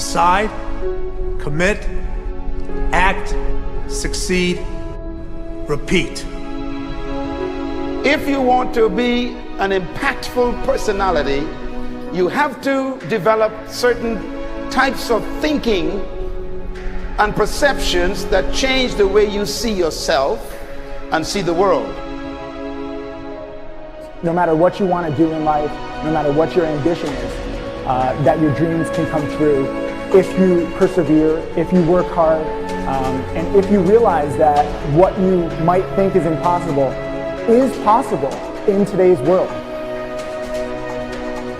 Decide, commit, act, succeed, repeat. If you want to be an impactful personality, you have to develop certain types of thinking and perceptions that change the way you see yourself and see the world. No matter what you want to do in life, no matter what your ambition is, that your dreams can come true if you persevere, if you work hard, and if you realize that what you might think is impossible is possible in today's world.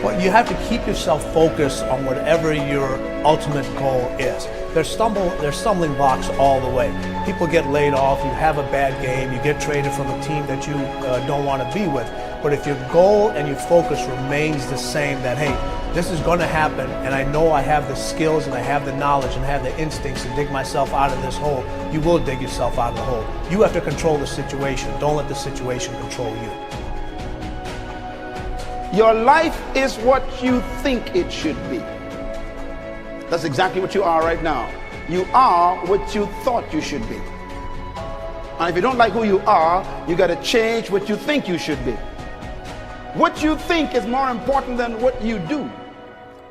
But you have to keep yourself focused on whatever your ultimate goal is. There's stumbling blocks all the way. People get laid off, you have a bad game, you get traded from a team that you don't want to be with. But if your goal and your focus remains the same, that hey, this is going to happen, and I know I have the skills and I have the knowledge and I have the instincts to dig myself out of this hole, you will dig yourself out of the hole. You have to control the situation. Don't let the situation control you. Your life is what you think it should be. That's exactly what you are right now. You are what you thought you should be. And if you don't like who you are, you got to change what you think you should be. What you think is more important than what you do.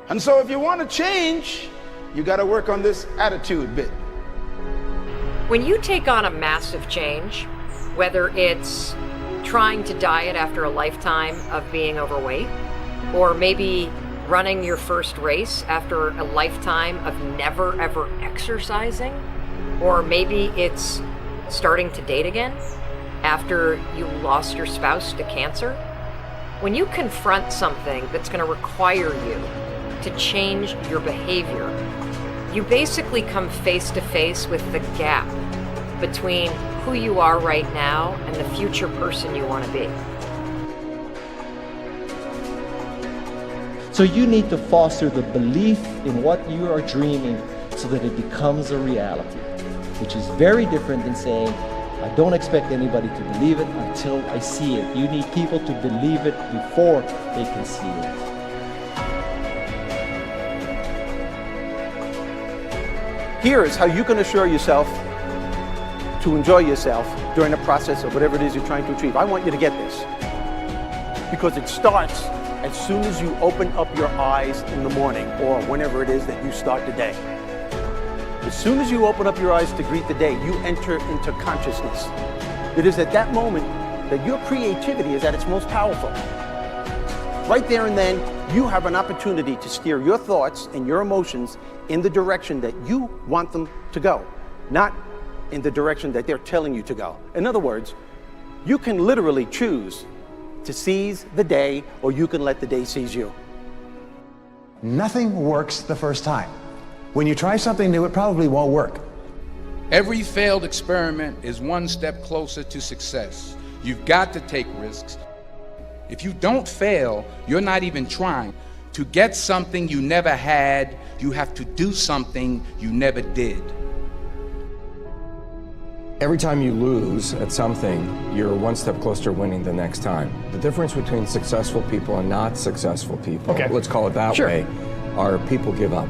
And so if you want to change, you got to work on this attitude bit. When you take on a massive change, whether it's trying to diet after a lifetime of being overweight, or maybe running your first race after a lifetime of never ever exercising, or maybe it's starting to date again after you lost your spouse to cancer. When you confront something that's going to require you to change your behavior, you basically come face to face with the gap between who you are right now and the future person you want to be. So you need to foster the belief in what you are dreaming so that it becomes a reality, which is very different than saying, I don't expect anybody to believe it until I see it. You need people to believe it before they can see it. Here is how you can assure yourself to enjoy yourself during the process of whatever it is you're trying to achieve. I want you to get this, because it starts as soon as you open up your eyes in the morning or whenever it is that you start the day. As soon as you open up your eyes to greet the day, you enter into consciousness. It is at that moment that your creativity is at its most powerful. Right there and then, you have an opportunity to steer your thoughts and your emotions in the direction that you want them to go, not in the direction that they're telling you to go. In other words, you can literally choose to seize the day, or you can let the day seize you. Nothing works the first time. When you try something new, it probably won't work. Every failed experiment is one step closer to success. You've got to take risks. If you don't fail, you're not even trying. To get something you never had, you have to do something you never did. Every time you lose at something, you're one step closer to winning the next time. The difference between successful people and not successful people, let's call it that way, are people give up.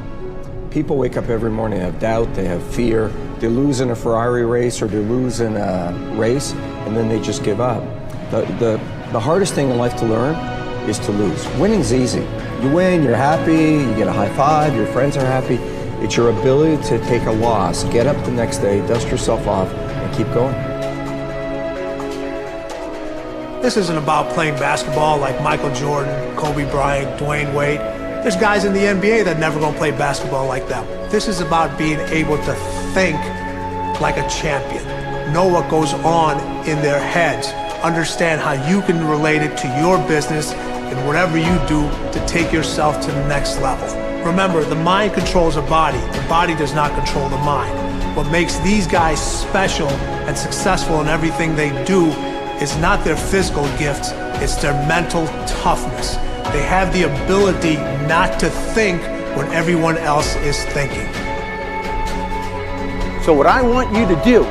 People wake up every morning, have doubt, they have fear, they lose in a Ferrari race or they lose in a race, and then they just give up. The hardest thing in life to learn is to lose. Winning's easy. You win, you're happy, you get a high five, your friends are happy. It's your ability to take a loss, get up the next day, dust yourself off, and keep going. This isn't about playing basketball like Michael Jordan, Kobe Bryant, Dwayne Wade. There's guys in the NBA that never gonna play basketball like them. This is about being able to think like a champion, know what goes on in their heads, understand how you can relate it to your business and whatever you do to take yourself to the next level. Remember, the mind controls the body does not control the mind. What makes these guys special and successful in everything they do is not their physical gifts, it's their mental toughness. They have the ability not to think when everyone else is thinking. So what I want you to do,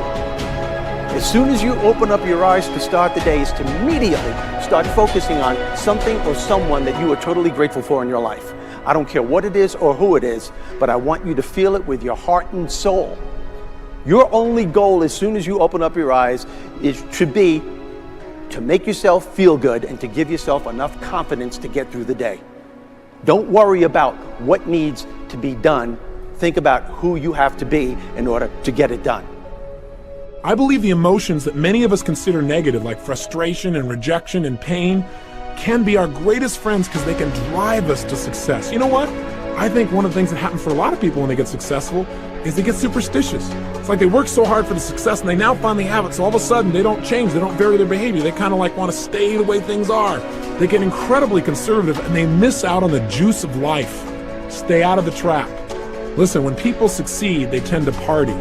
as soon as you open up your eyes to start the day, is to immediately start focusing on something or someone that you are totally grateful for in your life. I don't care what it is or who it is, but I want you to feel it with your heart and soul. Your only goal as soon as you open up your eyes should be to make yourself feel good and to give yourself enough confidence to get through the day. Don't worry about what needs to be done. Think about who you have to be in order to get it done. I believe the emotions that many of us consider negative, like frustration and rejection and pain, can be our greatest friends because they can drive us to success. You know what? I think one of the things that happens for a lot of people when they get successful is they get superstitious. It's like they work so hard for the success and they now finally have it, so all of a sudden they don't change, they don't vary their behavior, they kind of like want to stay the way things are. They get incredibly conservative and they miss out on the juice of life. Stay out of the trap. Listen, when people succeed, they tend to party.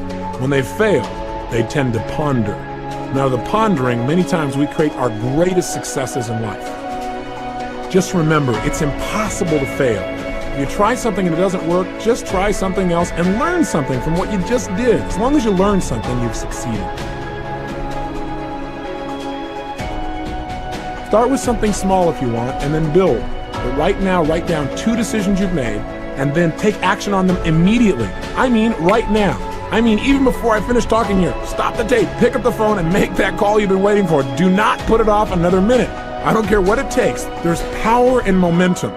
When they fail, they tend to ponder. Now, the pondering, many times we create our greatest successes in life. Just remember, it's impossible to fail. If you try something and it doesn't work, just try something else and learn something from what you just did. As long as you learn something, you've succeeded. Start with something small if you want, and then build. But right now, write down 2 decisions you've made, and then take action on them immediately. I mean, right now. I mean, even before I finish talking here, stop the tape, pick up the phone, and make that call you've been waiting for. Do not put it off another minute. I don't care what it takes. There's power in momentum.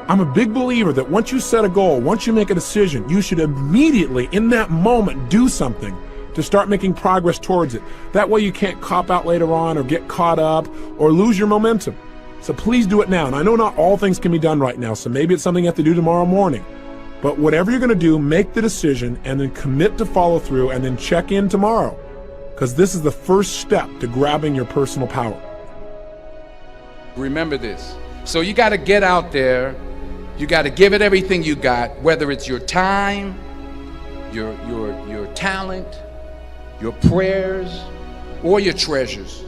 I'm a big believer that once you set a goal, once you make a decision, you should immediately, in that moment, do something to start making progress towards it. That way you can't cop out later on or get caught up or lose your momentum. So please do it now. And I know not all things can be done right now, so maybe it's something you have to do tomorrow morning. But whatever you're going to do, make the decision and then commit to follow through and then check in tomorrow. Because this is the first step to grabbing your personal power. Remember this. So you got to get out there. You got to give it everything you got, whether it's your time, your talent, your prayers, or your treasures.